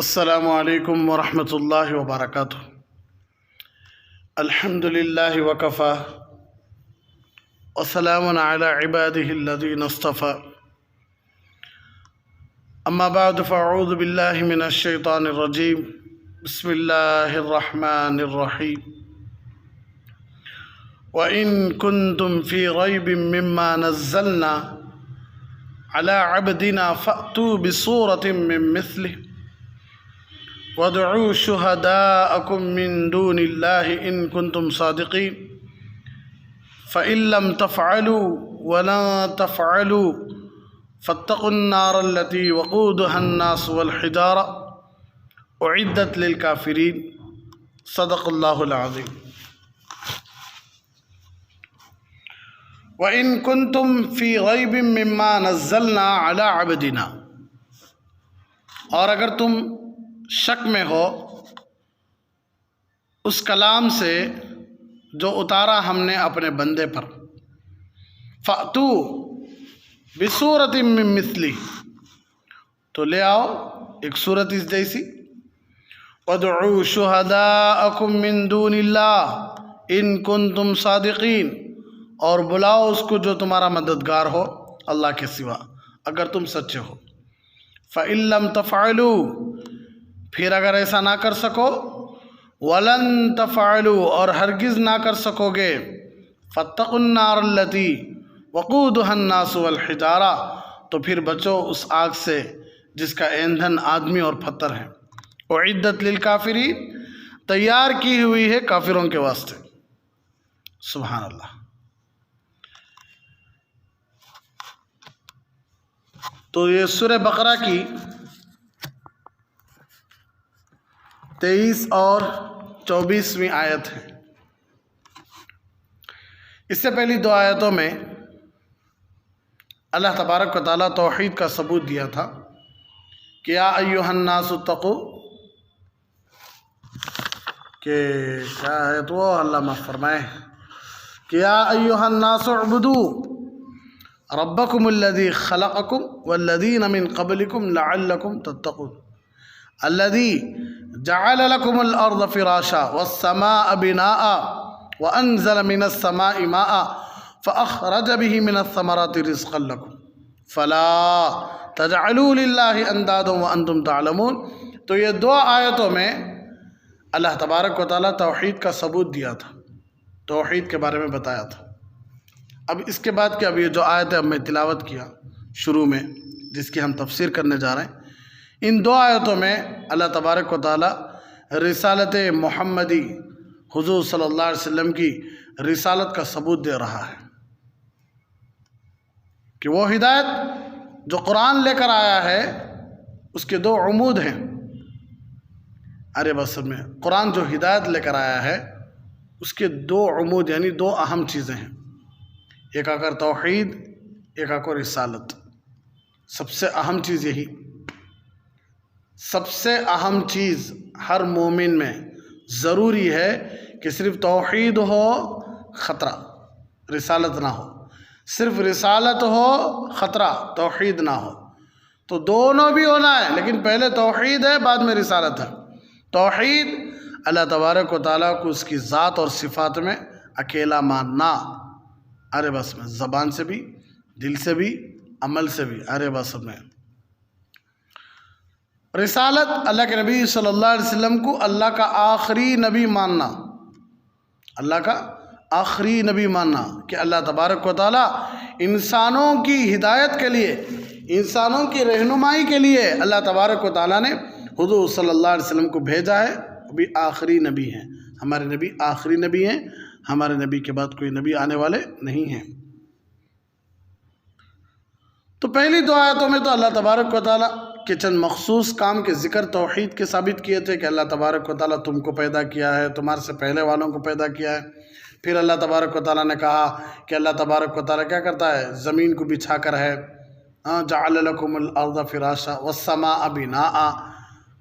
السلام علیکم ورحمۃ اللہ وبرکاتہ۔ الحمد للہ وکفی وسلام علی عبادہ الذین اصطفی، اما بعد فاعوذ باللہ من الشیطان الرجیم، بسم اللہ الرحمن الرحیم۔ وَإِن كُنتم فِي رَيْبٍ مِّمَّا نَزَّلْنَا عَلَىٰ عَبْدِنَا فَأْتُوا بِسُورَةٍ مِّن مِّثْلِهِ وَادْعُوا شُهَدَاءَكُم مِّن دُونِ اللَّهِ إِن كُنتُمْ صَادِقِينَ فَإِن لَّمْ تَفْعَلُوا وَلَن تَفْعَلُوا فَاتَّقُوا النَّارَ الَّتِي وَقُودُهَا النَّاسُ وَالْحِجَارَةُ أُعِدَّتْ لِلْكَافِرِينَ۔ صدق اللہ العظیم۔ وَإِن كُنتُمْ فِي رَيْبٍ مِّمَّا نَزَّلْنَا عَلَىٰ عَبْدِنَا، اور اگر تم شک میں ہو اس کلام سے جو اتارا ہم نے اپنے بندے پر، فَأْتُوا بِسُورَةٍ مِّن مِّثْلِهِ، تو لے آؤ ایک صورت اس جیسی، وَادْعُوا شُهَدَاءَكُم مِّن دُونِ اللَّهِ إِن كُنتُمْ صَادِقِينَ، اور بلاؤ اس کو جو تمہارا مددگار ہو اللہ کے سوا اگر تم سچے ہو۔ فَإِن لَّمْ تَفْعَلُوا، پھر اگر ایسا نہ کر سکو، وَلَن تَفْعَلُوا، اور ہرگز نہ کر سکو گے، فَاتَّقُوا النَّارَ الَّتِي وَقُودُهَا النَّاسُ وَالْحِجَارَةُ، تو پھر بچو اس آگ سے جس کا ایندھن آدمی اور پتھر ہے، اُعِدَّتْ لِلْكَافِرِينَ، تیار کی ہوئی ہے کافروں کے واسطے۔ سبحان اللہ۔ تو یہ سورہ بقرہ کی 23 اور 24ویں آیت ہے۔ اس سے پہلی دو آیتوں میں اللہ تبارک و تعالیٰ توحید کا ثبوت دیا تھا کہ یا ایھا الناس اتقوا، کہ کیا ہے تو اللہ معاف فرمائے، کہ یا ایھا الناس اعبدوا ربکم الذی خلقکم والذین من قبلکم لعلکم تتقون الذی جعل لکم الارض فراشا والسماء بناء وانزل من السماء ماء فاخرج به من الثمرات رزقا لکم فلا تجعلوا للہ اندادا وانتم تعلمون۔ تو یہ دو آیتوں میں اللہ تبارک و تعالیٰ توحید کا ثبوت دیا تھا، توحید کے بارے میں بتایا تھا۔ اب اس کے بعد کہ اب یہ جو آیت اب میں تلاوت کیا شروع میں، جس کی ہم تفسیر کرنے جا رہے ہیں، ان دو آیتوں میں اللہ تبارک و تعالیٰ رسالت محمدی حضور صلی اللہ علیہ وسلم کی رسالت کا ثبوت دے رہا ہے کہ وہ ہدایت جو قرآن لے کر آیا ہے اس کے دو عمود ہیں۔ ارے بس میں قرآن جو ہدایت لے کر آیا ہے اس کے دو عمود یعنی دو اہم چیزیں ہیں، ایک آکر توحید، ایک آکر رسالت۔ سب سے اہم چیز یہی، سب سے اہم چیز ہر مومن میں ضروری ہے کہ صرف توحید ہو، خطرہ، رسالت نہ ہو، صرف رسالت ہو، خطرہ، توحید نہ ہو۔ تو دونوں بھی ہونا ہے، لیکن پہلے توحید ہے بعد میں رسالت ہے۔ توحید اللہ تبارک و تعالیٰ کو اس کی ذات اور صفات میں اکیلا ماننا، ارے بس میں زبان سے بھی، دل سے بھی، عمل سے بھی، ارے بس میں۔ رسالت اللہ کے نبی صلی اللہ علیہ وسلم کو اللہ کا آخری نبی ماننا، اللہ کا آخری نبی ماننا کہ اللہ تبارک و تعالیٰ انسانوں کی ہدایت کے لیے، انسانوں کی رہنمائی کے لیے اللہ تبارک و تعالیٰ نے حضور صلی اللہ علیہ وسلم کو بھیجا ہے، ابھی آخری نبی ہیں، ہمارے نبی آخری نبی ہیں، ہمارے نبی کے بعد کوئی نبی آنے والے نہیں ہیں۔ تو پہلی دو آیتوں میں تو اللہ تبارک و تعالیٰ کے چند مخصوص کام کے ذکر توحید کے ثابت کیے تھے کہ اللہ تبارک و تعالیٰ تم کو پیدا کیا ہے، تمہارے سے پہلے والوں کو پیدا کیا ہے۔ پھر اللہ تبارک و تعالیٰ نے کہا کہ اللہ تبارک و تعالیٰ کیا کرتا ہے، زمین کو بچھا کر ہے، جعل لکم الارض فراشا والسماء بناء،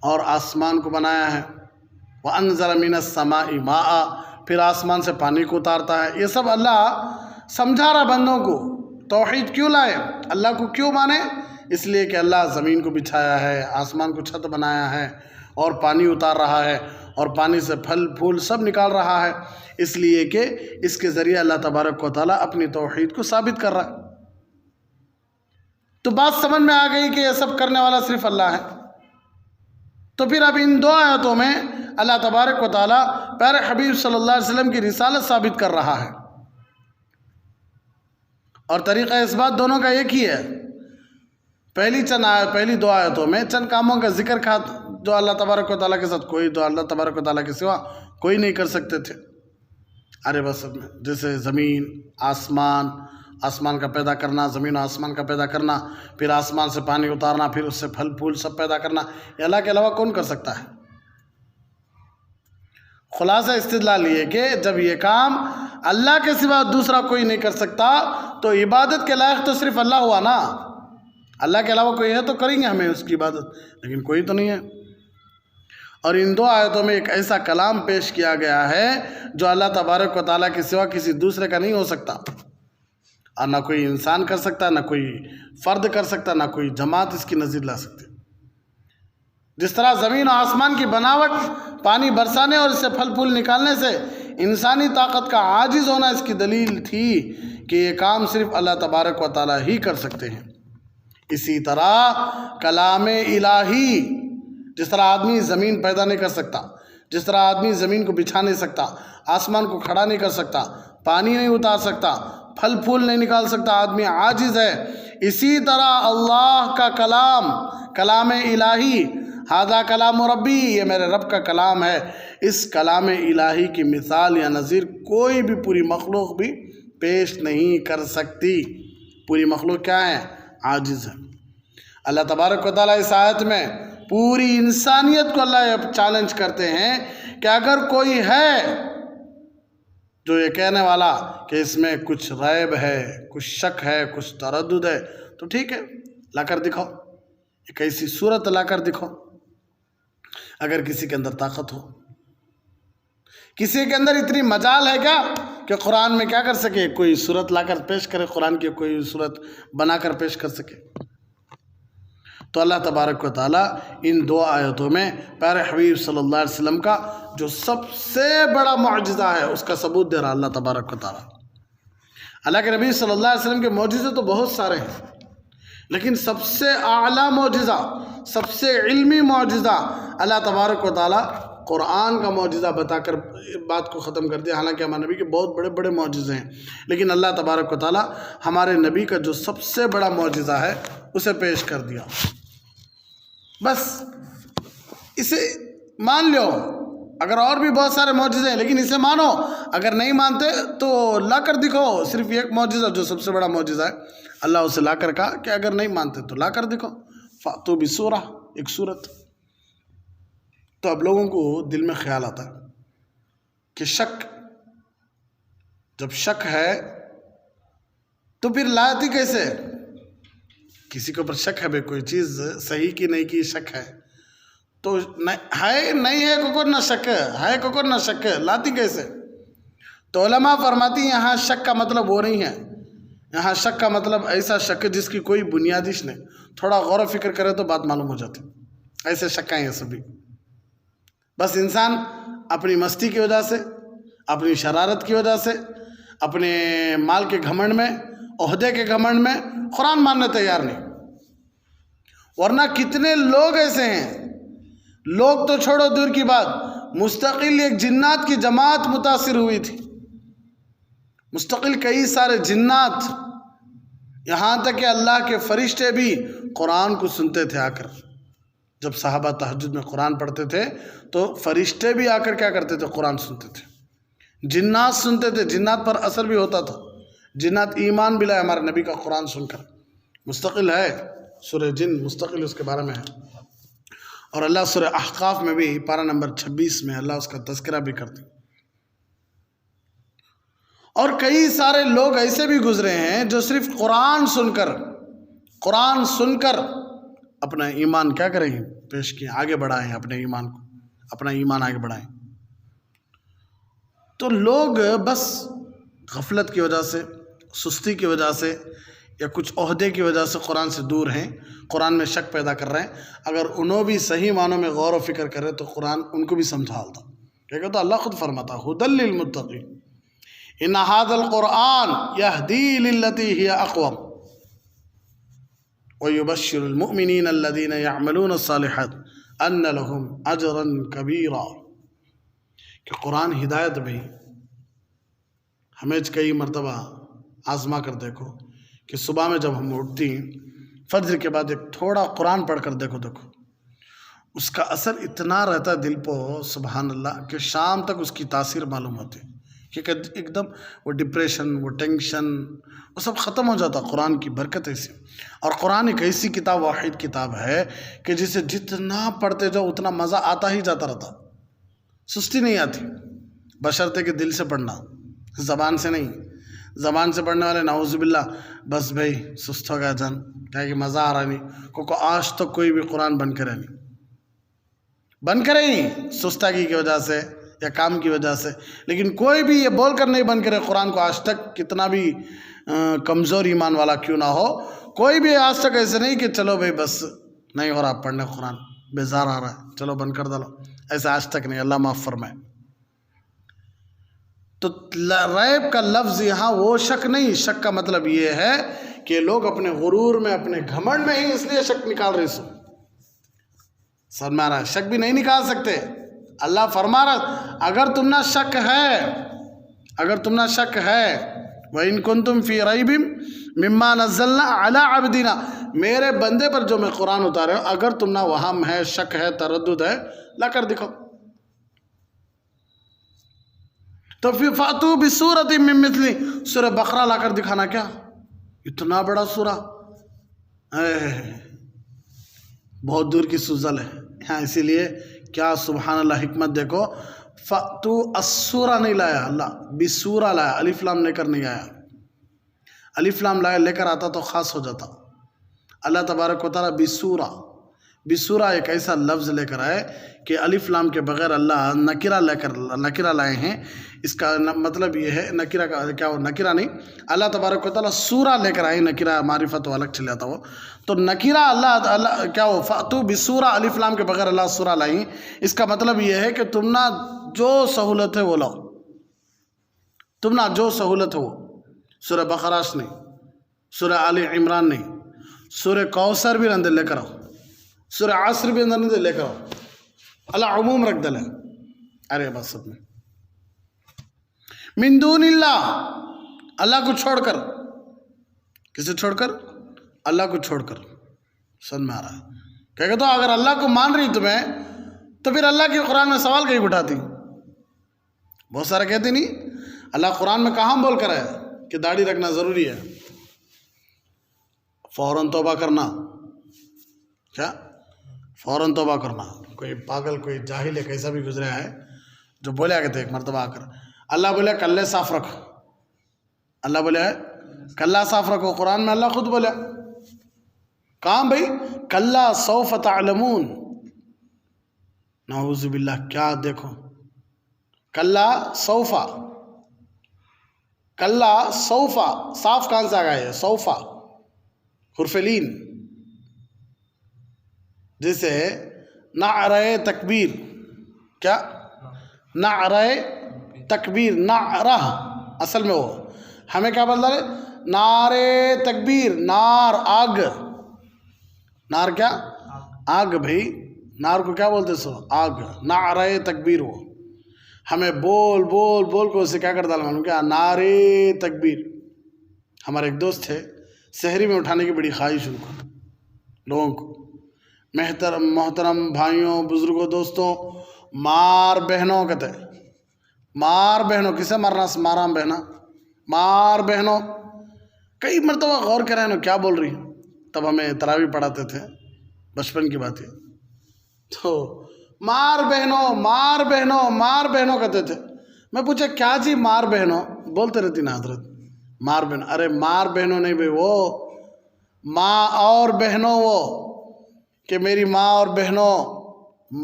اور آسمان کو بنایا ہے، وانزل من السماء ماء، پھر آسمان سے پانی کو اتارتا ہے۔ یہ سب اللہ سمجھا رہا بندوں کو توحید کیوں لائے، اللہ کو کیوں مانے، اس لیے کہ اللہ زمین کو بچھایا ہے، آسمان کو چھت بنایا ہے، اور پانی اتار رہا ہے، اور پانی سے پھل پھول سب نکال رہا ہے، اس لیے کہ اس کے ذریعے اللہ تبارک و تعالیٰ اپنی توحید کو ثابت کر رہا ہے۔ تو بات سمجھ میں آ گئی کہ یہ سب کرنے والا صرف اللہ ہے۔ تو پھر اب ان دو آیتوں میں اللہ تبارک و تعالیٰ پیارے حبیب صلی اللہ علیہ وسلم کی رسالت ثابت کر رہا ہے، اور طریقہ اس بات دونوں کا ایک ہی ہے۔ پہلی دو آیتوں میں چند کاموں کا ذکر تھا جو اللہ تبارک و تعالیٰ کے ساتھ اللہ تبارک و تعالیٰ کے سوا کوئی نہیں کر سکتے تھے عرب اصل میں، جیسے زمین، آسمان کا پیدا کرنا، زمین و آسمان کا پیدا کرنا، پھر آسمان سے پانی اتارنا، پھر اس سے پھل پھول سب پیدا کرنا، یہ اللہ کے علاوہ کون کر سکتا ہے؟ خلاصہ استدلال یہ کہ جب یہ کام اللہ کے سوا دوسرا کوئی نہیں کر سکتا تو عبادت کے لائق تو صرف اللہ ہوا نا۔ اللہ کے علاوہ کوئی ہے تو کریں گے ہمیں اس کی عبادت، لیکن کوئی تو نہیں ہے۔ اور ان دو آیتوں میں ایک ایسا کلام پیش کیا گیا ہے جو اللہ تبارک و تعالیٰ کے سوا کسی دوسرے کا نہیں ہو سکتا، اور نہ کوئی انسان کر سکتا، نہ کوئی فرد کر سکتا، نہ کوئی جماعت اس کی نظیر لا سکتی۔ جس طرح زمین و آسمان کی بناوٹ پانی برسانے اور اس سے پھل پھول نکالنے سے انسانی طاقت کا عاجز ہونا اس کی دلیل تھی کہ یہ کام صرف اللہ تبارک و تعالیٰ ہی کر سکتے ہیں، اسی طرح کلام الہی، جس طرح آدمی زمین پیدا نہیں کر سکتا، جس طرح آدمی زمین کو بچھا نہیں سکتا، آسمان کو کھڑا نہیں کر سکتا، پانی نہیں اتار سکتا، پھل پھول نہیں نکال سکتا، آدمی عاجز ہے، اسی طرح اللہ کا کلام الہی، ھذا کلام ربی، یہ میرے رب کا کلام ہے، اس کلام الہی کی مثال یا نظیر کوئی بھی پوری مخلوق بھی پیش نہیں کر سکتی۔ پوری مخلوق کیا ہے؟ عاجز ہے۔ اللہ تبارک و تعالیٰ اس آیت میں پوری انسانیت کو اللہ یہ چیلنج کرتے ہیں کہ اگر کوئی ہے جو یہ کہنے والا کہ اس میں کچھ ریب ہے، کچھ شک ہے، کچھ تردد ہے، تو ٹھیک ہے، لا کر دکھاؤ، ایک ایسی صورت لا کر دکھاؤ، اگر کسی کے اندر طاقت ہو۔ کسی کے اندر اتنی مجال ہے کیا کہ قرآن میں کیا کر سکے؟ کوئی صورت لا کر پیش کرے، قرآن کی کوئی صورت بنا کر پیش کر سکے؟ تو اللہ تبارک و تعالیٰ ان دو آیتوں میں پیارے حبیب صلی اللہ علیہ وسلم کا جو سب سے بڑا معجزہ ہے اس کا ثبوت دے رہا اللہ تبارک و تعالیٰ۔ اللہ کے نبی صلی اللہ علیہ وسلم کے معجزے تو بہت سارے ہیں، لیکن سب سے اعلیٰ معجزہ، سب سے علمی معجزہ اللہ تبارک و تعالیٰ قرآن کا معجزہ بتا کر بات کو ختم کر دیا۔ حالانکہ ہمارے نبی کے بہت بڑے بڑے معجزے ہیں، لیکن اللہ تبارک و تعالیٰ ہمارے نبی کا جو سب سے بڑا معجزہ ہے اسے پیش کر دیا۔ بس اسے مان لو، اگر اور بھی بہت سارے معجزے ہیں لیکن اسے مانو، اگر نہیں مانتے تو لا کر دکھاؤ۔ صرف ایک معجزہ جو سب سے بڑا معجزہ ہے، اللہ اسے لا کر کہا کہ اگر نہیں مانتے تو لا کر دکھاؤ، فاتو بسورہ، ایک صورت۔ تو اب لوگوں کو دل میں خیال آتا ہے کہ شک، جب شک ہے تو پھر لاتی کیسے؟ کسی کے اوپر شک ہے بھائی کوئی چیز صحیح کی نہیں کی، شک ہے تو ہے نہیں ہے کوکر نہ شک ہے، کوکر نہ شک لاتی کیسے؟ تو علماء فرماتی ہیں یہاں شک کا مطلب وہ نہیں ہے، یہاں شک کا مطلب ایسا شک جس کی کوئی بنیادش نہیں، تھوڑا غور و فکر کرے تو بات معلوم ہو جاتی، ایسے شک ہیں یہ سبھی۔ بس انسان اپنی مستی کی وجہ سے، اپنی شرارت کی وجہ سے، اپنے مال کے گھمنڈ میں، عہدے کے گھمنڈ میں قرآن ماننے تیار نہیں۔ ورنہ کتنے لوگ ایسے ہیں، لوگ تو چھوڑو دور کی بات، مستقل ایک جنات کی جماعت متاثر ہوئی تھی، مستقل کئی سارے جنات، یہاں تک کہ اللہ کے فرشتے بھی قرآن کو سنتے تھے آ کر۔ جب صحابہ تہجد میں قرآن پڑھتے تھے تو فرشتے بھی آ کر کیا کرتے تھے؟ قرآن سنتے تھے، جنات سنتے تھے، جنات پر اثر بھی ہوتا تھا، جنات ایمان بھی لائے ہمارے نبی کا قرآن سن کر۔ مستقل ہے سورہ جن، مستقل اس کے بارے میں ہے، اور اللہ سورہ احقاف میں بھی پارہ نمبر 26 میں اللہ اس کا تذکرہ بھی کرتے۔ اور کئی سارے لوگ ایسے بھی گزرے ہیں جو صرف قرآن سن کر اپنا ایمان کیا کریں، پیش کیے، آگے بڑھائیں، اپنے ایمان کو، اپنا ایمان آگے بڑھائیں۔ تو لوگ بس غفلت کی وجہ سے، سستی کی وجہ سے یا کچھ عہدے کی وجہ سے قرآن سے دور ہیں، قرآن میں شک پیدا کر رہے ہیں، اگر انہوں بھی صحیح معنوں میں غور و فکر کرے تو قرآن ان کو بھی سمجھالتا. کیا کہتا اللہ خود فرماتا ھدی للمتقین ان ھذا القرآن یہدی للتی ہی اقوم ویبشر المؤمنین الذین یعملون الصالحات ان لہم اجرا کبیرا. کہ قرآن ہدایت بھی ہمیں کئی مرتبہ آزما کر دیکھو کہ صبح میں جب ہم اٹھتی ہیں فجر کے بعد ایک تھوڑا قرآن پڑھ کر دیکھو اس کا اثر اتنا رہتا ہے دل پہ سبحان اللہ کہ شام تک اس کی تاثیر معلوم ہوتی ہے کہ ایک دم وہ ڈپریشن وہ ٹینشن وہ سب ختم ہو جاتا. قرآن کی برکت ایسی. اور قرآن ایک ایسی کتاب واحد کتاب ہے کہ جسے جتنا پڑھتے جاؤ اتنا مزہ آتا ہی جاتا رہتا، سستی نہیں آتی، بشرطے کہ دل سے پڑھنا، زبان سے نہیں. زبان سے پڑھنے والے نعوذ باللہ بس بھائی سست ہو گیا جان، کیا کہ مزہ آ رہا نہیں. کو آج تک کوئی بھی قرآن بند کرے نہیں سستگی کی وجہ سے یا کام کی وجہ سے، لیکن کوئی بھی یہ بول کر نہیں بند کرے قرآن کو آج تک، کتنا بھی کمزور ایمان والا کیوں نہ ہو، کوئی بھی آج تک ایسے نہیں کہ چلو بھائی بس نہیں ہو رہا پڑھنے قرآن، بیزار آ رہا ہے چلو بند کر ڈالو، ایسا آج تک نہیں. اللہ معاف فرمائے. تو ریب کا لفظ یہاں وہ شک نہیں، شک کا مطلب یہ ہے کہ لوگ اپنے غرور میں اپنے گھمنڈ میں ہی اس لیے شک نکال رہے سر رہا شک بھی نہیں نکال سکتے. اللہ فرما رہا اگر تم نہ شک ہے وَإِن كُنتُمْ فِي رَيْبٍ مِّمَّا نَزَّلْنَا عَلَىٰ عَبْدِنَا، میرے بندے پر جو میں قرآن اتارے ہوں اگر تم نہ وہم ہے، شک ہے، تردد ہے، لا کر دکھاؤ. تو پھر فَأْتُوا بِسُورَةٍ مِّن مِّثْلِهِ، سورہ بقرہ لا کر دکھانا کیا اتنا بڑا سورہ، بہت دور کی سوزل ہے یہاں. اسی لیے کیا سبحان اللہ حکمت دیکھو، فَأْتُوا السورہ نہیں لایا اللہ، بسورہ لایا، الف لام لے کر نہیں آیا. الف لام لے کر آتا تو خاص ہو جاتا. اللہ تبارک و تعالیٰ بسورہ ایک ایسا لفظ لے کر آئے کہ الف لام کے بغیر اللہ نکرہ لائے ہیں. اس کا مطلب یہ ہے نکرہ کا کیا وہ نکرہ نہیں، اللہ تبارک و تعالیٰ سورہ لے کر آئے، نکرہ معرفت و الگ چل جاتا وہ. تو نکرہ اللہ کیا وہ فاتو بسورہ الف لام کے بغیر اللہ سورہ لائیں، اس کا مطلب یہ ہے کہ تم نہ جو سہولت ہے وہ لاؤ، تم نہ جو سہولت ہے وہ. سورہ بقرہ نہیں، سورہ آل عمران نہیں، سورہ کوثر بھی اندر لے کر آؤ، سورہ عصر بھی اندر لے کر آؤ. اللہ عموم رکھ دل ہے. ارے بس سب میں من دون اللہ کو چھوڑ کر، کسے چھوڑ کر؟ اللہ کو چھوڑ کر. سن میں آ رہا ہے کہ تو اگر اللہ کو مان رہی تمہیں تو پھر اللہ کے قرآن میں سوال کہیں اٹھاتی؟ بہت سارے کہتے نہیں اللہ قرآن میں کہاں بول کر ہے کہ داڑھی رکھنا ضروری ہے، فوراً توبہ کرنا، کیا فوراً توبہ کرنا. کوئی پاگل کوئی جاہل ہے کیسا بھی گزرا ہے جو بولیا کہتے ایک مرتبہ آ کر اللہ بولے کلے صاف رکھ، اللہ بولے کلہ صاف رکھو. قرآن میں اللہ خود بولے کہاں بھائی کلہ سوف تعلمون، نعوذ باللہ کیا دیکھو کلہ سوفا، کلہ سوفا صاف کہاں سے آ گیا ہے سوفا حرف لین، جیسے نعرہ تکبیر، کیا نعرہ تکبیر، نعرہ اصل میں وہ ہمیں کیا بدلا ہے نعرہ تکبیر، نار آگ، نار کیا آگ بھائی، نار کو کیا بولتے سو آگ، نعرہ تکبیر وہ ہمیں بول بول بول کو اسے کیا کر ڈالا معلوم کیا نعرہ تکبیر. ہمارے ایک دوست تھے سحری میں اٹھانے کی بڑی خواہش ان کو لوگوں کو. محترم بھائیوں بزرگوں دوستوں مار بہنوں کہتے ہیں، مار بہنوں کسے مارنا مارام بہنا مار بہنوں. کئی مرتبہ غور کریں نا کیا بول رہی ہیں. تب ہمیں تراویح پڑھاتے تھے بچپن کی بات ہے، تو مار بہنوں مار بہنوں مار بہنوں کہتے تھے. میں پوچھا کیا جی مار بہنوں، بولتے رہتی نا حضرت مار بہنوں. ارے مار بہنوں نہیں بھائی، وہ ماں اور بہنوں، وہ کہ میری ماں اور بہنوں،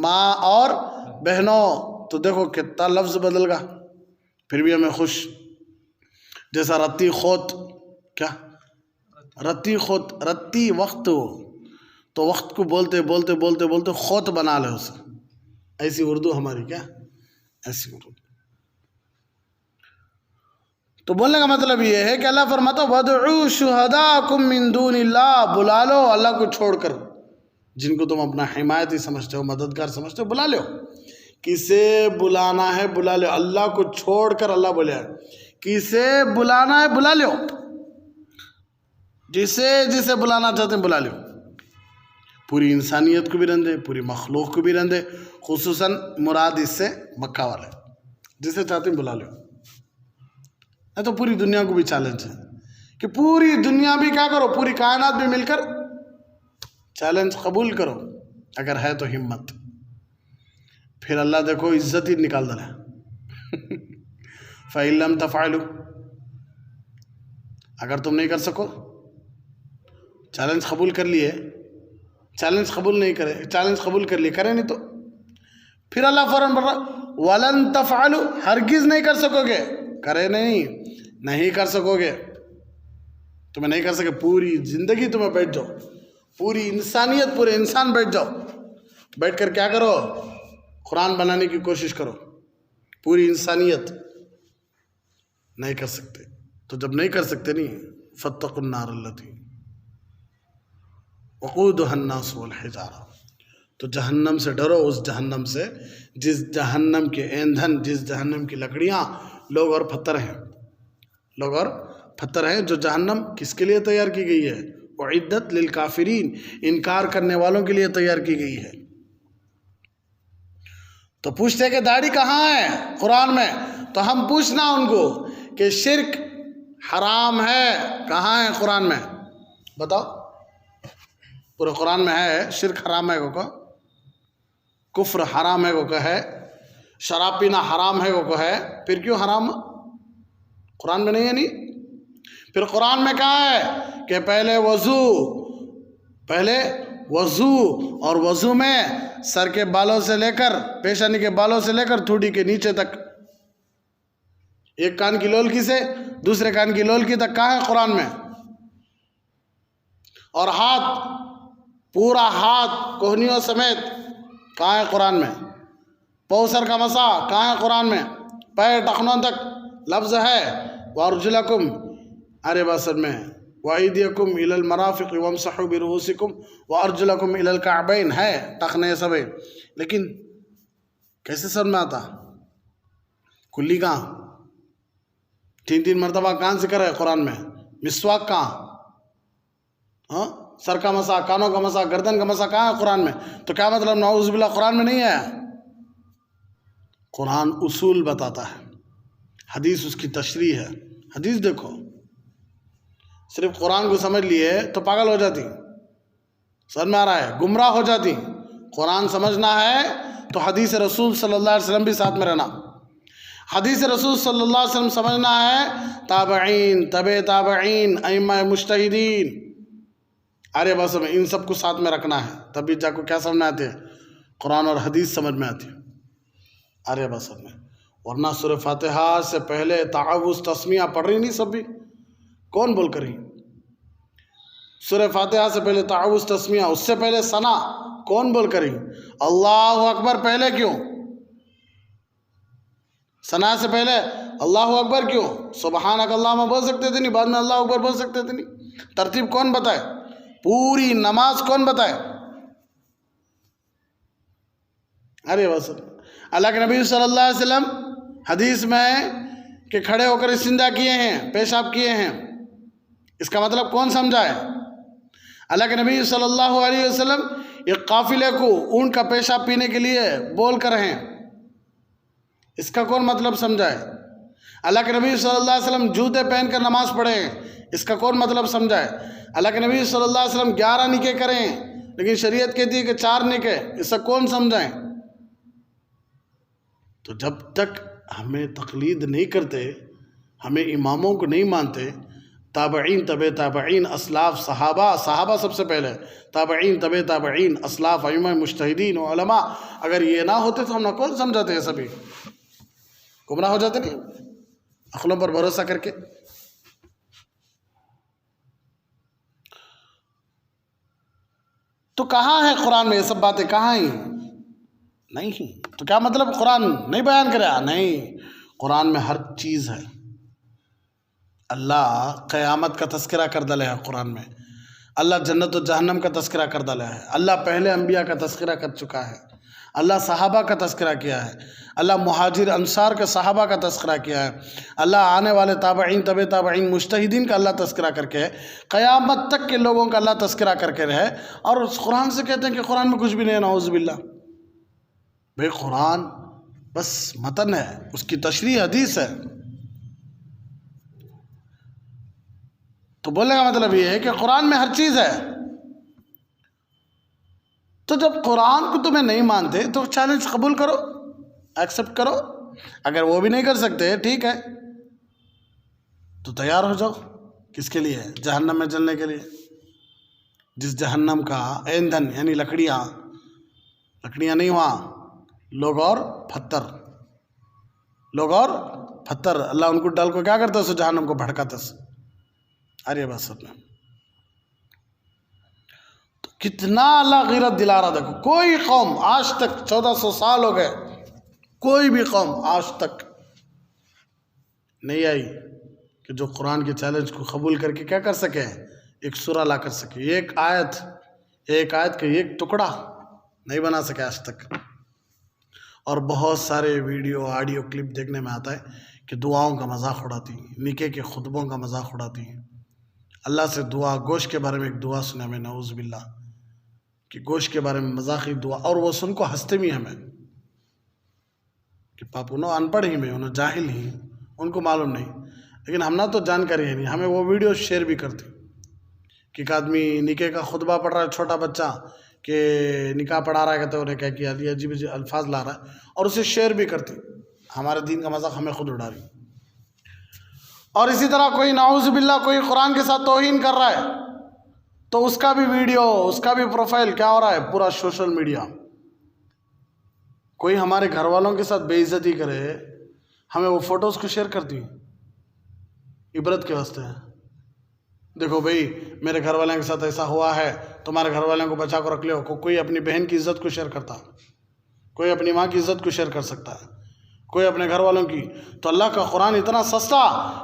ماں اور بہنوں. تو دیکھو کتنا لفظ بدل گا، پھر بھی ہمیں خوش. جیسا رتی خوت، کیا رتی وقت ہو تو وقت کو بولتے بولتے بولتے بولتے خوت بنا لے اسے. ایسی اردو ہماری کیا؟ ایسی اردو. تو بولنے کا مطلب یہ ہے کہ اللہ فرماتا وَادْعُوا شُهَدَاءَكُم مِّن دُونِ اللَّهِ، بلا لو اللہ کو چھوڑ کر جن کو تم اپنا حمایتی سمجھتے ہو، مددگار سمجھتے ہو، بلا لو. کسے بلانا ہے بلا لو، اللہ کو چھوڑ کر اللہ بولے کسے بلانا ہے بلا لو، جسے بلانا چاہتے ہیں بلا لو. پوری انسانیت کو بھی رندے، پوری مخلوق کو بھی رندے، خصوصاً مراد اس سے مکہ والے، جسے چاہتے ہیں بلا لو. نہیں تو پوری دنیا کو بھی چیلنج ہے کہ پوری دنیا بھی کیا کرو، پوری کائنات بھی مل کر چیلنج قبول کرو اگر ہے تو ہمت. پھر اللہ دیکھو عزت ہی نکال دے. فَإِن لَمْ تَفْعَلُوا، اگر تم نہیں کر سکو، چیلنج قبول کر لیے، چیلنج قبول نہیں کرے، چیلنج قبول کر لیے، کرے نہیں تو پھر اللہ فوراً بول رہا وَلَن تَفْعَلُوا، ہرگز نہیں کر سکو گے. کرے نہیں کر سکو گے، تمہیں نہیں کر سکے. پوری زندگی تمہیں بیٹھ جاؤ، پوری انسانیت، پورے انسان بیٹھ جاؤ، بیٹھ کر کیا کرو، قرآن بنانے کی کوشش کرو. پوری انسانیت نہیں کر سکتے. تو جب نہیں کر سکتے نہیں، فاتقوا النار التي وقودها الناس والحجارہ، تو جہنم سے ڈرو، اس جہنم سے جس جہنم کے ایندھن، جس جہنم کی لکڑیاں لوگ اور پتھر ہیں، لوگ اور پتھر ہیں. جو جہنم کس کے لیے تیار کی گئی ہے؟ اعدت للکافرین، انکار کرنے والوں کے لیے تیار کی گئی ہے. تو پوچھتے کہ داڑھی کہاں ہے قرآن میں؟ تو ہم پوچھنا ان کو کہ شرک حرام ہے کہاں ہے قرآن میں؟ بتاؤ. پورے قرآن میں ہے شرک حرام ہے کو کفر حرام ہے کو ہے، شراب پینا حرام ہے کو ہے. پھر کیوں حرام؟ قرآن میں نہیں ہے. نہیں، پھر قرآن میں کہا ہے کہ پہلے وضو، اور وضو میں سر کے بالوں سے لے کر، پیشانی کے بالوں سے لے کر تھوڑی کے نیچے تک، ایک کان کی لولکی سے دوسرے کان کی لولکی تک کہا ہے قرآن میں. اور ہاتھ، پورا ہاتھ کوہنیوں سمیت کہاں ہے قرآن میں. پوسر کا مسا کہاں ہے قرآن میں. پیر ٹخنوں تک لفظ ہے. وارجلکم عرے باسر میں وَأَيْدِيَكُمْ إِلَى الْمَرَافِقِ وَامْسَحُوا بِرُؤُوسِكُمْ وَأَرْجُلَكُمْ إِلَى الْكَعْبَيْنِ ہے ٹخنے سب ہے. لیکن کیسے سر میں آتا؟ کلی کہاں؟ 3 مرتبہ کان ذکر ہے قرآن میں. مسواک کہاں؟ سر کا مسا، کانوں کا مسا، گردن کا مسا کہاں ہے قرآن میں؟ تو کیا مطلب نعوذ باللہ قرآن میں نہیں ہے؟ قرآن اصول بتاتا ہے، حدیث اس کی تشریح ہے. حدیث دیکھو، صرف قرآن کو سمجھ لیے تو پاگل ہو جاتی، سمجھ میں آ رہا ہے، گمراہ ہو جاتی. قرآن سمجھنا ہے تو حدیث رسول صلی اللہ علیہ وسلم بھی ساتھ میں رہنا. حدیث رسول صلی اللہ علیہ وسلم سمجھنا ہے، تابعین، تبع تابعین، ائمہ مجتہدین، ارے بس میں ان سب کو ساتھ میں رکھنا ہے. تبھی جا کو کیا سمجھ میں آتے ہیں؟ قرآن اور حدیث سمجھ میں آتی ہے. ارے بس میں، ورنہ سورہ فاتحہ سے پہلے تعوذ تسمیہ پڑھ رہی نہیں سب بھی؟ کون بول کر رہی؟ سورہ فاتحہ سے پہلے تعوذ تسمیہ، اس سے پہلے ثنا کون بول کر رہی؟ اللہ اکبر پہلے کیوں؟ ثنا سے پہلے اللہ اکبر کیوں؟ سبحانک اللہم بول سکتے تھے نہیں؟ بعد میں اللہ اکبر بول سکتے تھے نہیں؟ ترتیب کون بتائے؟ پوری نماز کون بتائے؟ ارے بس اللہ کے نبی صلی اللہ علیہ وسلم حدیث میں کہ کھڑے ہو کر استنجا کیے ہیں، پیشاب کیے ہیں، اس کا مطلب کون سمجھائے؟ اللہ کے نبی صلی اللہ علیہ وسلم ایک قافلے کو اونٹ کا پیشاب پینے کے لیے بول کر ہیں، اس کا کون مطلب سمجھائے؟ اللہ کے نبی صلی اللہ علیہ وسلم جوتے پہن کر نماز پڑھے ہیں، اس کا کون مطلب سمجھائے؟ اللہ کے نبی صلی اللہ علیہ وسلم 11 نکے کریں لیکن شریعت کہتی ہے کہ 4 نکے، اس کا کون سمجھائیں؟ تو جب تک ہمیں تقلید نہیں کرتے، ہمیں اماموں کو نہیں مانتے، تابعین، تبع تابعین، اسلاف، صحابہ سب سے پہلے، تابعین، تبع تابعین، اسلاف، ائمہ مجتہدین و علماء، اگر یہ نہ ہوتے تو ہم نہ کون سمجھاتے ہیں؟ سبھی گمراہ ہو جاتے نہیں عقلوں پر بھروسہ کر کے. تو کہاں ہے قرآن میں یہ سب باتیں؟ کہاں ہی نہیں. تو کیا مطلب قرآن نہیں بیان کرے؟ نہیں، قرآن میں ہر چیز ہے. اللہ قیامت کا تذکرہ کر ڈالے ہے قرآن میں. اللہ جنت و جہنم کا تذکرہ کر ڈالا ہے. اللہ پہلے انبیاء کا تذکرہ کر چکا ہے. اللہ صحابہ کا تذکرہ کیا ہے. اللہ مہاجر انصار کے صحابہ کا تذکرہ کیا ہے. اللہ آنے والے تابعین، طب تابعین، مجتہدین کا اللہ تذکرہ کر کے ہے. قیامت تک کے لوگوں کا اللہ تذکرہ کر کے رہے. اور اس قرآن سے کہتے ہیں کہ قرآن میں کچھ بھی نہیں ہے. نعوذ باللہ. بھئی قرآن بس متن ہے، اس کی تشریح حدیث ہے. تو بولنے کا مطلب یہ ہے کہ قرآن میں ہر چیز ہے. تو جب قرآن کو تمہیں نہیں مانتے تو چیلنج قبول کرو، ایکسیپٹ کرو. اگر وہ بھی نہیں کر سکتے ٹھیک ہے، تو تیار ہو جاؤ. کس کے لیے؟ جہنم میں جلنے کے لیے. جس جہنم کا ایندھن یعنی لکڑیاں نہیں، وہاں لوگ اور پتھر اللہ ان کو ڈال کو کیا کرتا ہے؟ سو جہنم کو بھڑکاتا ہے. ارے بس میں تو کتنا اللہ غیرت دلا رہا. دیکھو کوئی قوم آج تک 1400 سال ہو گئے، کوئی بھی قوم آج تک نہیں آئی کہ جو قرآن کے چیلنج کو قبول کر کے کیا کر سکے؟ ایک سورہ لا کر سکے. ایک آیت کا ایک ٹکڑا نہیں بنا سکے آج تک. اور بہت سارے ویڈیو آڈیو کلپ دیکھنے میں آتا ہے کہ دعاؤں کا مذاق اڑاتی ہیں، نکاح کے خطبوں کا مذاق اڑاتی ہیں. اللہ سے دعا، گوشت کے بارے میں ایک دعا سنا میں، نعوذ باللہ، کہ گوشت کے بارے میں مذاقی دعا. اور وہ سن کو ہنستے بھی ہمیں کہ پاپ انہوں ان پڑھ ہی میں، انہوں جاہل ہی، ان کو معلوم نہیں. لیکن ہم نہ تو جانکاری ہے نہیں، ہمیں وہ ویڈیو شیئر بھی کرتے کہ ایک آدمی نکاح کا خطبہ پڑھ رہا ہے، چھوٹا بچہ کہ نکاح پڑھا رہا ہے، کہتے انہیں کیا کیا دیا، عجیب الفاظ لا رہا ہے اور اسے شیئر بھی کرتی. ہمارے دین کا مذاق ہمیں خود اڑا رہی. اور اسی طرح کوئی نعوذ باللہ کوئی قرآن کے ساتھ توہین کر رہا ہے تو اس کا بھی ویڈیو، اس کا بھی پروفائل کیا ہو رہا ہے؟ پورا سوشل میڈیا. کوئی ہمارے گھر والوں کے ساتھ بے عزتی کرے، ہمیں وہ فوٹوز کو شیئر کرتی عبرت کے واسطے. دیکھو بھئی میرے گھر والوں کے ساتھ ایسا ہوا ہے، تمہارے گھر والوں کو بچا کو رکھ لو. کوئی اپنی بہن کی عزت کو شیئر کرتا، کوئی اپنی ماں کی عزت کو شیئر کر سکتا ہے، کوئی اپنے گھر والوں کی. تو اللہ کا قرآن اتنا سستا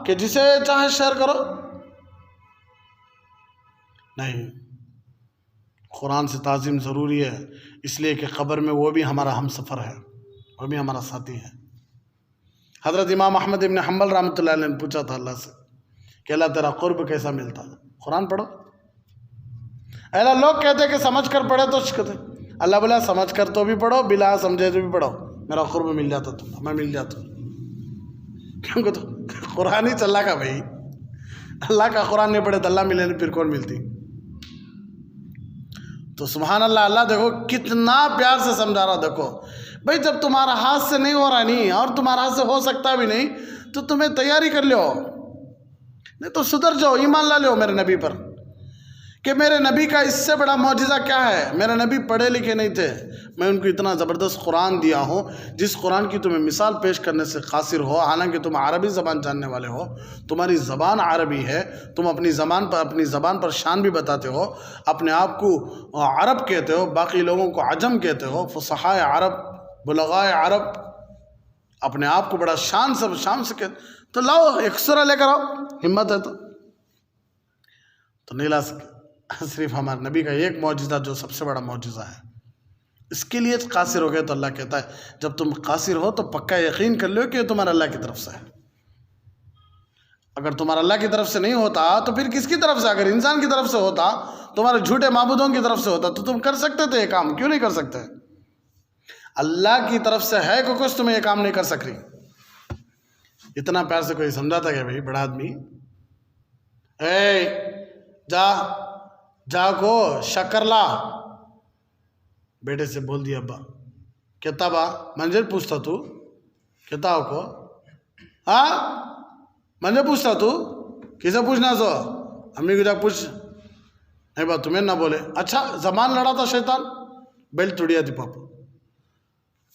کہ جسے چاہے شیئر کرو. نہیں، قرآن سے تعظیم ضروری ہے، اس لیے کہ قبر میں وہ بھی ہمارا ہم سفر ہے، وہ بھی ہمارا ساتھی ہے. حضرت امام احمد ابن حنبل رحمۃ اللہ علیہ نے پوچھا تھا اللہ سے کہ اللہ تیرا قرب کیسا ملتا؟ قرآن پڑھو. اللہ لوگ کہتے کہ سمجھ کر پڑھے تو کہتے، اللہ بولا سمجھ کر تو بھی پڑھو، بلا سمجھے تو بھی پڑھو، میرا قرب مل جاتا تو میں مل جاتا. کیوں کہ تو قرآن ہی چلا کا بھائی. اللہ کا قرآن نہیں پڑھے تو اللہ ملے پھر کون ملتی؟ تو سبحان اللہ. اللہ دیکھو کتنا پیار سے سمجھا رہا. دیکھو بھائی جب تمہارا ہاتھ سے نہیں ہو رہا نہیں اور تمہارا ہاتھ سے ہو سکتا بھی نہیں تو تمہیں تیاری کر لو، نہیں تو سدھر جاؤ، ایمان لا لو میرے نبی پر کہ میرے نبی کا اس سے بڑا معجزہ کیا ہے. میرے نبی پڑھے لکھے نہیں تھے، میں ان کو اتنا زبردست قرآن دیا ہوں جس قرآن کی تمہیں مثال پیش کرنے سے قاصر ہو. حالانکہ تم عربی زبان جاننے والے ہو، تمہاری زبان عربی ہے، تم اپنی زبان پر شان بھی بتاتے ہو، اپنے آپ کو عرب کہتے ہو، باقی لوگوں کو عجم کہتے ہو، فصحاء عرب، بلغاء عرب، اپنے آپ کو بڑا شان سے کہتے. تو لاؤ ایک سورہ لے کر آؤ، ہمت ہے تو نہیں لا سکے. صرف ہمارے نبی کا ایک معجزہ جو سب سے بڑا معجزہ ہے، اس کے لیے قاصر ہو گئے. تو اللہ کہتا ہے جب تم قاصر ہو تو پکا یقین کر لو کہ یہ تمہارا اللہ کی طرف سے ہے. اگر تمہارا اللہ کی طرف سے نہیں ہوتا تو پھر کس کی طرف سے؟ اگر انسان کی طرف سے ہوتا، تمہارے جھوٹے معبودوں کی طرف سے ہوتا تو تم کر سکتے تھے یہ کام. کیوں نہیں کر سکتے؟ اللہ کی طرف سے ہے کہ کچھ تمہیں یہ کام نہیں کر سک رہی. اتنا پیار سے کوئی سمجھاتا کہ بھائی بڑا آدمی، اے جا کو شکر لا. بیٹے سے بول دیا ابا کہتا با منجر پوچھتا تو کہتا ہو کو ہاں منجر پوچھتا تو کسے پوچھنا سو امی کو جا پوچھ. نہیں با تمہیں نہ بولے. اچھا زبان لڑا تھا شیطان، بیل توڑیا تھی پاپا،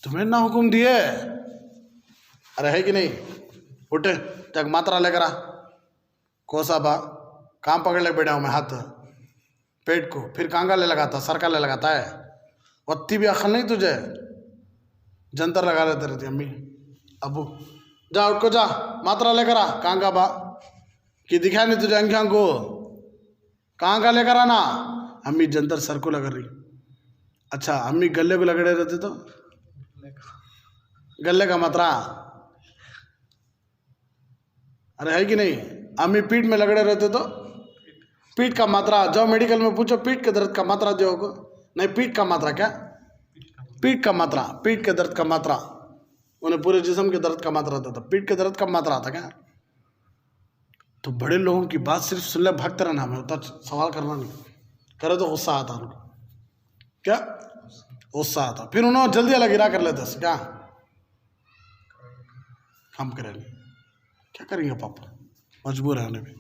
تمہیں نہ حکم دیے. ارے ہے کہ نہیں؟ اٹھے تک ماترا لے کر آ. کوسا با کام پکڑ لے بیٹھا ہوں میں ہاتھ پیٹ کو، پھر کانگا لے لگاتا، سر کا لے لگاتا ہے. وتی بھی عقل نہیں تجھے، جنتر لگا لیتے رہتی امی ابو. جا اٹھ کو جا ماترا لے کر آ، کانگا با کہ دکھا نہیں تجھے انکھیاں کو، کانگا لے کر آنا. امی جنتر سر کو لگ رہی. اچھا امی گلے کو لگڑے رہتے تو گلے کا ماترا، ارے ہے کہ نہیں؟ امی پیٹ میں لگڑے رہتے تو پیٹ کا ماترا. جاؤ میڈیکل میں پوچھو پیٹ کے درد کا ماترا دو کو. نہیں پیٹ کا ماترا کیا؟ پیٹ کا ماترا، پیٹ کے درد کا ماترا. انہیں پورے جسم کے درد کا ماترا آتا تھا، پیٹ کے درد کا ماترا آتا کیا؟ تو بڑے لوگوں کی بات صرف سن لے بھاگتے رہنا، ہمیں ہوتا سوال کرنا نہیں کرے تو غصہ آتا ان کو. کیا غصہ آتا؟ پھر انہوں جلدی الگ گرا کر لیتے کیا ہم کریں گے، کیا کریں گے پاپا، مجبور ہے انہیں بھی.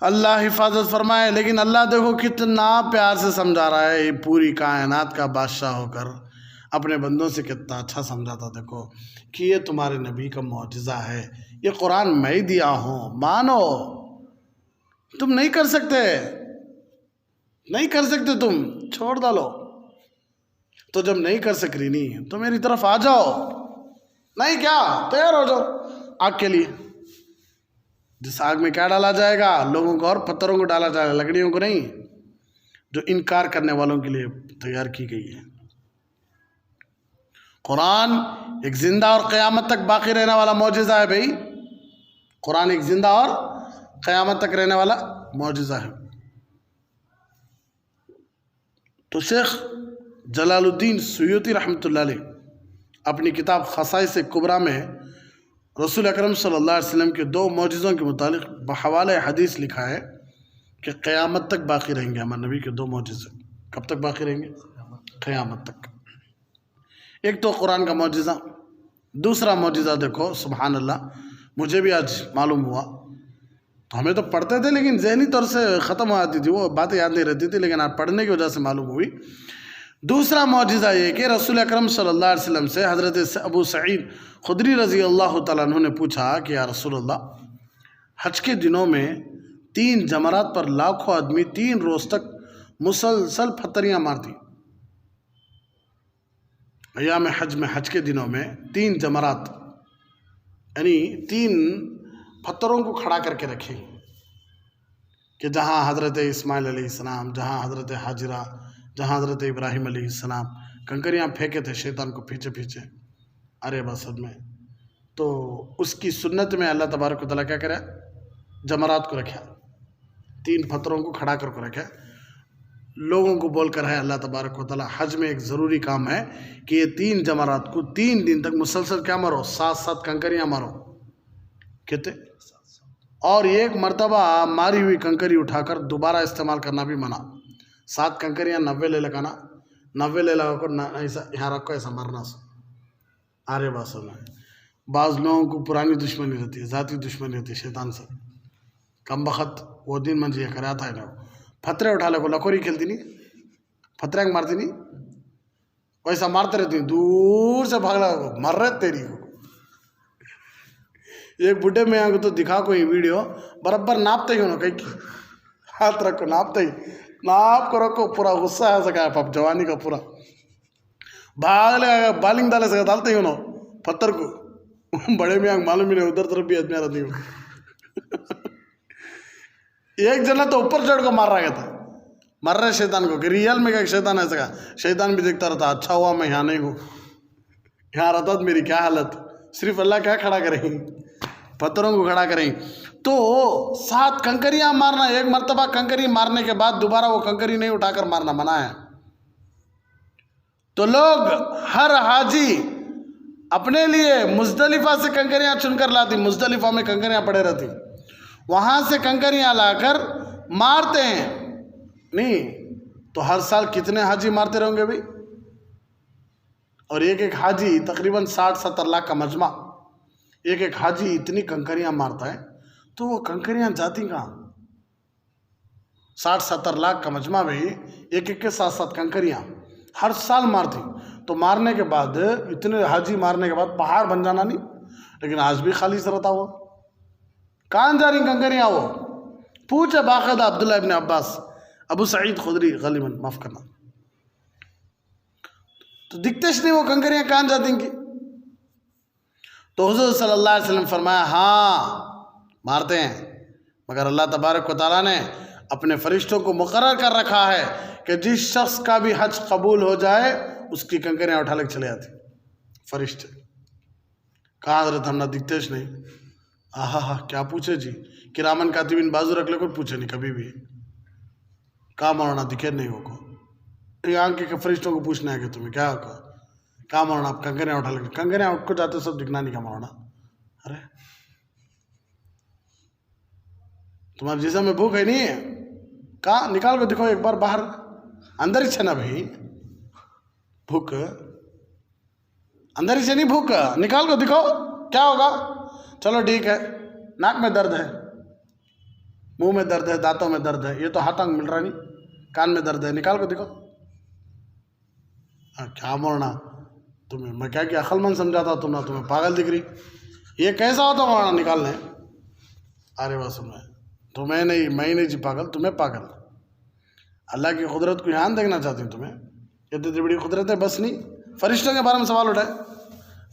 اللہ حفاظت فرمائے. لیکن اللہ دیکھو کتنا پیار سے سمجھا رہا ہے، یہ پوری کائنات کا بادشاہ ہو کر اپنے بندوں سے کتنا اچھا سمجھاتا. دیکھو کہ یہ تمہارے نبی کا معجزہ ہے، یہ قرآن میں ہی دیا ہوں، مانو. تم نہیں کر سکتے، نہیں کر سکتے، تم چھوڑ ڈالو. تو جب نہیں کر سک رہی نہیں تو میری طرف آ جاؤ. نہیں کیا تیار ہو جاؤ آگ کے لیے. جس آگ میں کیا ڈالا جائے گا؟ لوگوں کو اور پتھروں کو ڈالا جائے گا، لکڑیوں کو نہیں، جو انکار کرنے والوں کے لیے تیار کی گئی ہے. قرآن ایک زندہ اور قیامت تک باقی رہنے والا معجزہ ہے بھائی. قرآن ایک زندہ اور قیامت تک رہنے والا معجزہ ہے. تو شیخ جلال الدین سیوطی رحمۃ اللہ علیہ اپنی کتاب خصائص کبریٰ میں رسول اکرم صلی اللہ علیہ وسلم کے 2 معجزوں کے متعلق بحوالہ حدیث لکھا ہے کہ قیامت تک باقی رہیں گے ہمارے نبی کے 2 معجزے. کب تک باقی رہیں گے؟ قیامت تک. ایک تو قرآن کا معجزہ، دوسرا معجزہ دیکھو سبحان اللہ، مجھے بھی آج معلوم ہوا. تو ہمیں تو پڑھتے تھے لیکن ذہنی طور سے ختم ہو جاتی تھی، وہ باتیں یاد نہیں رہتی تھی، لیکن آج پڑھنے کی وجہ سے معلوم ہوئی. دوسرا معجزہ یہ کہ رسول اکرم صلی اللہ علیہ وسلم سے حضرت ابو سعید خدری رضی اللہ تعالیٰ عنہ نے پوچھا کہ یا رسول اللہ، حج کے دنوں میں 3 جمرات پر لاکھوں آدمی 3 روز تک مسلسل پھتریاں مارتی. ایام حج میں، حج کے دنوں میں 3 جمرات یعنی 3 پتھروں کو کھڑا کر کے رکھے کہ جہاں حضرت اسماعیل علیہ السلام، جہاں حضرت حاجرہ، جہاں حضرت ابراہیم علیہ السلام کنکریاں پھینکے تھے شیطان کو پیچھے پیچھے عرب اسد میں. تو اس کی سنت میں اللہ تبارک و تعالیٰ کیا کرے؟ جمرات کو رکھا، 3 پتھروں کو کھڑا کر کے رکھا. لوگوں کو بول کر ہے اللہ تبارک و تعالیٰ حج میں ایک ضروری کام ہے کہ یہ 3 جمرات کو 3 دن تک مسلسل کیا مارو؟ 7 کنکریاں مارو. کہتے اور ایک مرتبہ ماری ہوئی کنکری اٹھا کر دوبارہ استعمال کرنا بھی منع. 7 کنکریاں 90 لے لگانا، 90 لے لگا کر ایسا یہاں رکھو، ایسا مارنا سے. آرے بات میں بعض لوگوں کو پرانی دشمنی رہتی ہے، ذاتی دشمنی رہتی ہے شیطان سے. کم بخت وہ دن منجھ یہ کرا تھا نا، پتھرے اٹھا لے کو لکوری کھیلتی نہیں، پتھرے مارتی نہیں، ویسا مارتے رہتی، دور سے بھاگ لگا کو مر رہے تیری کو. ایک بڈھے میں کو تو دکھا کوئی ویڈیو، برابر ناپتے ہی انہوں کہیں ہاتھ رکھو، ناپتے ہی ناپ کو رکھو، پورا غصہ آ سکا ہے پاپ جوانی کا پورا بھاگ لے، بالنگ ڈالے سکا ڈالتے ہی انہوں پتھر کو. بڑے میں معلوم ہی نہیں ادھر طرف بھی آدمی رہتی ہوں. ایک جنا تو اوپر چڑھ کو مار رہا تھا، مر رہے شیطان کو کہ ریئل میں کہ شیطان ایسا کا. شیطان بھی دیکھتا رہتا، اچھا ہوا میں یہاں نہیں ہوں، یہاں رہتا تو میری کیا حالت. صرف اللہ کیا کھڑا کریں، پتھروں کو کھڑا کریں. تو 7 کنکریاں مارنا، ایک مرتبہ کنکری مارنے کے بعد دوبارہ وہ کنکری نہیں اٹھا کر مارنا منع ہے. تو لوگ ہر حاجی اپنے لیے مزدلفہ سے کنکریاں چن کر لاتی، مزدلفہ میں کنکریاں پڑے رہتی، وہاں سے کنکریاں لا کر مارتے ہیں. نہیں تو ہر سال کتنے حاجی مارتے رہیں گے بھائی؟ اور ایک حاجی تقریباً 60-70 لاکھ کا مجمع، ایک حاجی اتنی کنکریاں مارتا ہے تو وہ کنکریاں جاتی کہاں؟ 60-70 لاکھ کا مجمع بھائی، ایک کے 7 کنکریاں ہر سال مارتی. تو مارنے کے بعد اتنے حاجی مارنے کے بعد پہاڑ بن جانا نہیں، لیکن آج بھی خالی سے رہتا ہوا. کہاں جا رہی کنکریاں؟ وہ پوچھے باقاعدہ عبداللہ ابن عباس، ابو سعید خدری غالباً، معاف کرنا، تو دکھتےش نہیں وہ کنکریاں کہاں جاتی ان کی؟ تو حضور صلی اللہ علیہ وسلم فرمایا ہاں مارتے ہیں، مگر اللہ تبارک و تعالیٰ نے اپنے فرشتوں کو مقرر کر رکھا ہے کہ جس شخص کا بھی حج قبول ہو جائے اس کی کنکریاں اٹھا لے چلے آتی فرشتے۔ کہا حضرت ہم نہ دکھتےش نہیں؟ ہاں کیا پوچھے جی، کرامن کاتبین بازو رکھ لے کر پوچھے نہیں کبھی بھی، کہا مولانا دکھے نہیں ہو کو، یہاں کے فرشتوں کو پوچھنا ہے کہ تمہیں کیا ہوگا، کہا مولانا آپ کنکریاں اٹھا لے، کنکریاں اٹھ کو جاتے سب دکھنا نہیں، کہا مولانا ارے تمہارے جسم میں بھوک ہے نہیں ہے؟ کہا نکال کو دکھو ایک بار باہر، اندر ہی چھنا بھائی بھوک، اندر ہی چھنی بھوک، نکال کو دکھو کیا ہوگا؟ چلو ٹھیک ہے، ناک میں درد ہے، منہ میں درد ہے، دانتوں میں درد ہے، یہ تو ہاتھ مل رہا نہیں، کان میں درد ہے، نکال کو دکھو۔ کیا مولانا تمہیں میں کیا عقل مند سمجھاتا تم نہ تمہیں پاگل دکھ رہی، یہ کیسا ہوتا مولانا نکالنے؟ ارے بس تو میں نہیں جی پاگل، تمہیں پاگل، اللہ کی قدرت کو یہاں دیکھنا چاہتی ہوں تمہیں، یہ اتنی بڑی قدرت ہے بس نہیں۔ فرشتوں کے بارے میں سوال اٹھائے،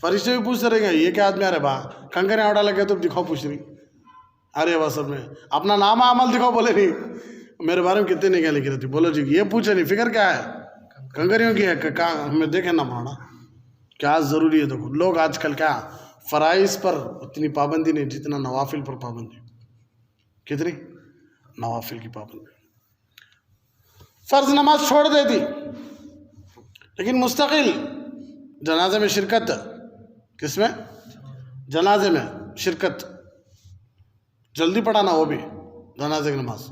فرشتے بھی پوچھتے رہیں گے یہ کیا آدمی، ارے با کنکریاں اٹھا لگے تو دکھاؤ پوچھ رہی، ارے بس میں اپنا نام عمل دکھاؤ، بولے نہیں میرے بارے میں کتنے نہیں کیا لکھی رہتی، بولو جی یہ پوچھے نہیں، فکر کیا ہے کنکریوں کی ہے، کہاں ہمیں دیکھیں نہ مولانا کیا ضروری ہے۔ دیکھو لوگ آج کل کیا فرائض پر اتنی پابندی نہیں جتنا نوافل پر پابندی، کتنی نوافل کی پابندی، فرض نماز چھوڑ دیتی لیکن مستقل جنازے میں شرکت، کس میں؟ جنازے میں شرکت، جلدی پڑھانا وہ بھی جنازے کی نماز،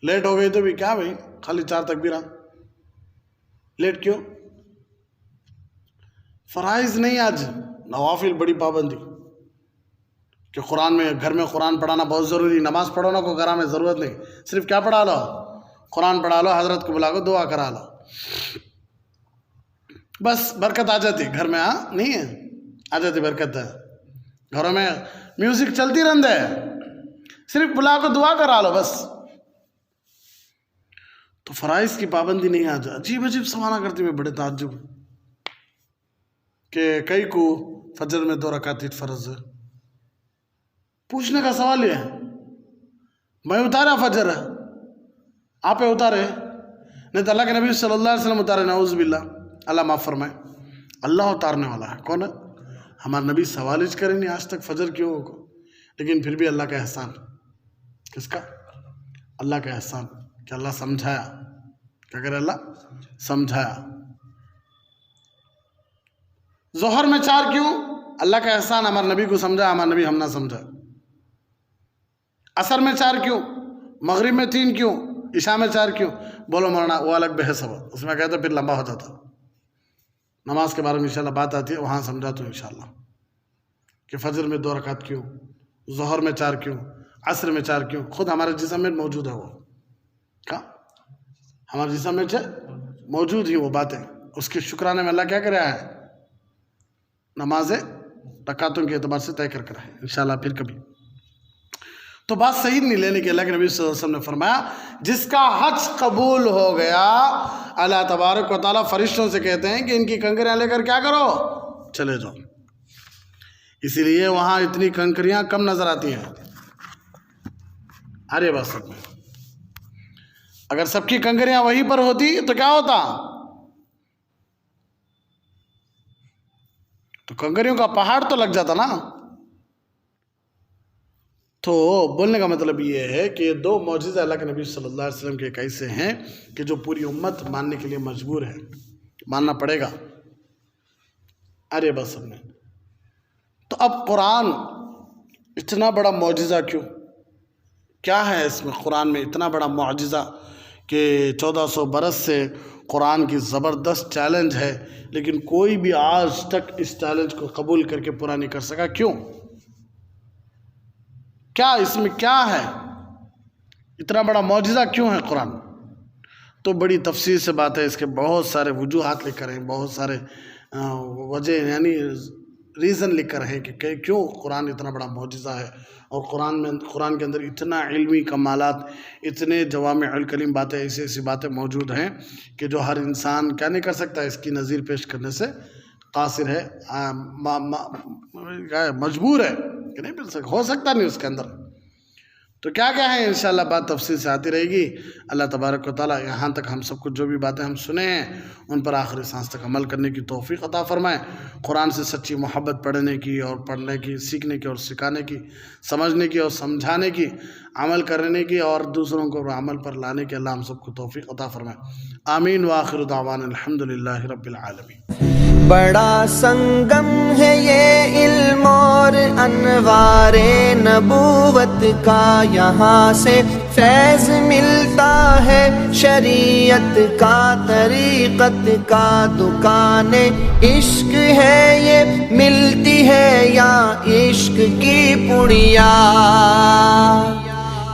لیٹ ہو گئی تو بھی کیا بھائی خالی 4 تکبیرہ، لیٹ کیوں؟ فرائض نہیں، آج نوافل بڑی پابندی، کہ قرآن میں گھر میں قرآن پڑھانا بہت ضروری، نماز پڑھو نا کو گھر میں ضرورت نہیں، صرف کیا پڑھا لو؟ قرآن پڑھا لو، حضرت کو بلا کو دعا کرا لو، بس برکت آ جاتی گھر میں، ہاں نہیں ہے آ جاتی برکت ہے، گھروں میں میوزک چلتی رہندے، صرف بلا کو دعا کرا لو بس۔ تو فرائض کی پابندی نہیں، آج عجیب سوالہ کرتی میں بڑے تعجب کہ کئی کو فجر میں 2 رکعت فرض ہے، پوچھنے کا سوال یہ ہے میں اتارا فجر ہے آپ اتارے نہیں تو اللہ کے نبی صلی اللہ علیہ وسلم اتارے، نعوذ باللہ اللہ معاف فرمائے، اللہ اتارنے والا ہے، کون ہے؟ ہمارے نبی سوال کریں نہیں آج تک فجر کیوں ہو، لیکن پھر بھی اللہ کا احسان، کس کا؟ اللہ کا احسان کہ اللہ سمجھایا، کیا کرے اللہ سمجھایا۔ ظہر میں 4 کیوں؟ اللہ کا احسان، ہمارے نبی کو سمجھا، ہمارے نبی ہم نہ سمجھا۔ عصر میں 4 کیوں؟ مغرب میں 3 کیوں؟ عشاء میں 4 کیوں؟ بولو مولانا وہ الگ بحث ہے، اس میں کہتے پھر لمبا ہو جاتا، نماز کے بارے میں انشاءاللہ بات آتی ہے، وہاں سمجھا تو انشاءاللہ کہ فجر میں 2 رکعت کیوں، ظہر میں 4 کیوں، عصر میں 4 کیوں، خود ہمارے جسم میں موجود ہے وہ، کہاں ہمارے جسم میں موجود ہی وہ باتیں، اس کے شکرانے میں اللہ کیا کر رہا ہے؟ نمازیں رکعتوں کے اعتبار سے طے کر کر ہے انشاءاللہ پھر کبھی۔ تو بات صحیح نہیں لینے کے، اللہ کے نبی صلی اللہ علیہ وسلم نے فرمایا جس کا حج قبول ہو گیا اللہ تبارک و تعالیٰ فرشتوں سے کہتے ہیں کہ ان کی کنکریاں لے کر کیا کرو؟ چلے جاؤ۔ اسی لیے وہاں اتنی کنکریاں کم نظر آتی ہیں، ارے بس سب میں اگر سب کی کنکریاں وہیں پر ہوتی تو کیا ہوتا؟ تو کنکریوں کا پہاڑ تو لگ جاتا نا۔ تو بولنے کا مطلب یہ ہے کہ 2 معجزہ اللہ کے نبی صلی اللہ علیہ وسلم کے ایک ایسے ہیں کہ جو پوری امت ماننے کے لیے مجبور ہے، ماننا پڑے گا، ارے بس سب میں۔ تو اب قرآن اتنا بڑا معجزہ کیوں؟ کیا ہے اس میں قرآن میں اتنا بڑا معجزہ کہ 1400 برس سے قرآن کی زبردست چیلنج ہے، لیکن کوئی بھی آج تک اس چیلنج کو قبول کر کے پورا نہیں کر سکا، کیوں؟ کیا اس میں کیا ہے؟ اتنا بڑا معجزہ کیوں ہے قرآن؟ تو بڑی تفصیل سے بات ہے، اس کے بہت سارے وجوہات لے کر ہیں، بہت سارے وجہ، یعنی ریزن لکھ کر ہیں کہ کیوں قرآن اتنا بڑا معجزہ ہے، اور قرآن کے اندر اتنا علمی کمالات، اتنے جوامع الکلم باتیں، ایسی باتیں موجود ہیں کہ جو ہر انسان کیا نہیں کر سکتا، اس کی نظیر پیش کرنے سے قاصر ہے، مجبور ہے کہ نہیں مل سکتا، ہو سکتا نہیں اس کے اندر. تو کیا ہے انشاءاللہ بات تفصیل سے آتی رہے گی. اللہ تبارک و تعالیٰ یہاں تک ہم سب کو جو بھی باتیں ہم سنے ہیں ان پر آخری سانس تک عمل کرنے کی توفیق عطا فرمائے. قرآن سے سچی محبت پڑھنے کی اور پڑھنے کی، سیکھنے کی اور سکھانے کی، سمجھنے کی اور سمجھانے کی، عمل کرنے کی اور دوسروں کو عمل پر لانے کی اللہ ہم سب کو توفیق عطا فرمائے. آمین. وآخر دعوانا الحمدللہ رب العالمین. بڑا سنگم ہے یہ علم اور انوار نبوت کا، یہاں سے فیض ملتا ہے شریعت کا، طریقت کا دکان عشق ہے یہ، ملتی ہے یا عشق کی پڑیا،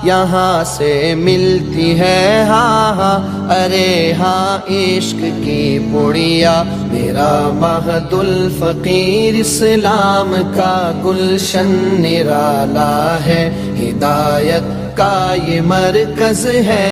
یہاں سے ملتی ہے ہاں ہاں ارے ہاں عشق کی پڑیا. میرا مہد الفقیر اسلام کا گلشن نرالا ہے، ہدایت کا یہ مرکز ہے.